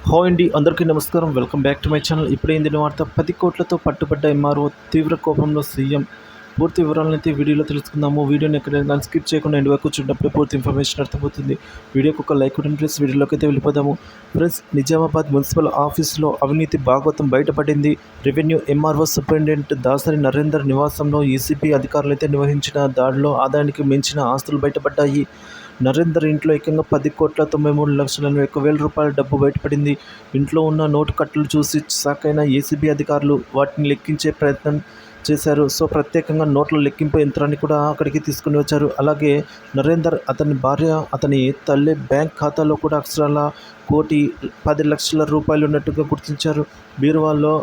Hi అండి, అందరికీ నమస్కారం. Welcome back to my channel. ఇప్పుడైంది వార్త 10 కోట్లతో పట్టుబడ్డ ఎంఆర్ఓ తీవ్ర కోపంలో సీఎం. పూర్తి వివరాలను అయితే వీడియోలో తెలుసుకుందాము. వీడియోని ఎక్కడైనా స్కిప్ చేయకుండా ఎండ్ వరకు చూడటప్పుడే పూర్తి ఇన్ఫర్మేషన్ అర్థమవుతుంది. వీడియోకి ఒక లైక్ కొట్టండి ఫ్రెండ్స్. వీడియోలోకి అయితే వెళ్ళిపోదాము ఫ్రెండ్స్. నిజామాబాద్ మున్సిపల్ ఆఫీసులో అవినీతి భాగవతం బయటపడింది. Revenue MRO superintendent Dasari Narender నివాసంలో ఏసీబీ అధికారులు అయితే నిర్వహించిన దాడిలో ఆదాయానికి మించిన ఆస్తులు బయటపడ్డాయి. నరేందర్ ఇంట్లో ఏకంగా 10,93,81,000 రూపాయల డబ్బు బయటపడింది. ఇంట్లో ఉన్న నోటు కట్టలు చూసి షాకైన ఏసీబీ అధికారులు వాటిని లెక్కించే ప్రయత్నం చేశారు. సో ప్రత్యేకంగా నోట్ల లెక్కింపు యంత్రాన్ని కూడా అక్కడికి తీసుకుని వచ్చారు. అలాగే నరేందర్, అతని భార్య, అతని తల్లి బ్యాంక్ ఖాతాలో కూడా అక్షరాల 1,10,00,000 రూపాయలు ఉన్నట్టుగా గుర్తించారు. బీరువాల్లో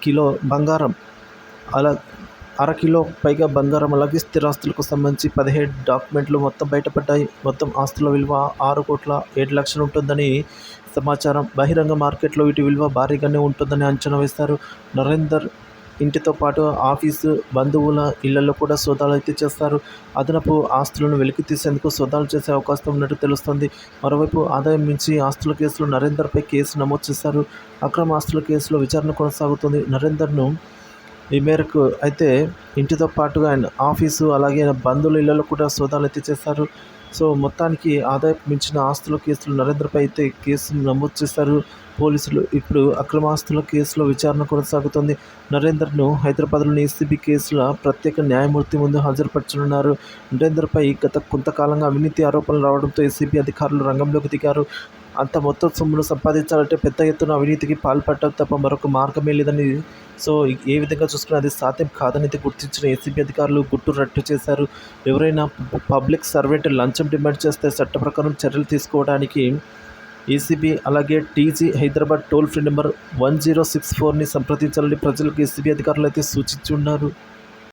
కిలో బంగారం, అలా అరకిలో పైగా బంగారం, అలాగే స్థిరాస్తులకు సంబంధించి 17 డాక్యుమెంట్లు మొత్తం బయటపడ్డాయి. మొత్తం ఆస్తుల విలువ 6,07,00,000 ఉంటుందని సమాచారం. బహిరంగ మార్కెట్లో వీటి విలువ భారీగానే ఉంటుందని అంచనా వేశారు. నరేందర్ ఇంటితో పాటు ఆఫీసు, బంధువుల ఇళ్లలో కూడా సోదాలు అయితే చేస్తారు. అదనపు ఆస్తులను వెలికి తీసేందుకు సోదాలు చేసే అవకాశం ఉన్నట్టు తెలుస్తోంది. మరోవైపు ఆదాయం మించి ఆస్తుల కేసులో నరేందర్పై కేసు నమోదు చేశారు. అక్రమ ఆస్తుల కేసులో విచారణ కొనసాగుతుంది. నరేందర్ను ఈ మేరకు అయితే ఇంటితో పాటుగా ఆయన ఆఫీసు, అలాగే ఆయన బంధువుల ఇళ్లలో కూడా సోదాలు అయితే చేశారు. సో మొత్తానికి ఆదాయపు మించిన ఆస్తుల కేసులు నరేంద్రపై అయితే కేసు నమోదు చేశారు పోలీసులు. ఇప్పుడు అక్రమ ఆస్తుల కేసులో విచారణ కొనసాగుతుంది. నరేందర్ను హైదరాబాద్లోని ఏసీబీ కేసుల ప్రత్యేక న్యాయమూర్తి ముందు హాజరుపరచనున్నారు. నరేందర్పై గత కొంతకాలంగా అవినీతి ఆరోపణలు రావడంతో ఏసీబీ అధికారులు రంగంలోకి దిగారు. అంత మొత్తం సొమ్మును సంపాదించాలంటే పెద్ద ఎత్తున అవినీతికి పాల్పడటం తప్ప మరొక మార్గమే లేదని, సో ఏ విధంగా చూసుకున్నా అది సాధ్యం కాదని గుర్తించిన ఏసీబీ అధికారులు గుట్టు రట్టు చేశారు. ఎవరైనా పబ్లిక్ సర్వెంట్ లంచం డిమాండ్ చేస్తే చట్ట ప్రకారం చర్యలు తీసుకోవడానికి ఏసీబీ అలాగే TG Hyderabad toll free number 1064ని సంప్రదించాలని ప్రజలకు ఏసీబీ అధికారులు అయితే సూచించి ఉన్నారు.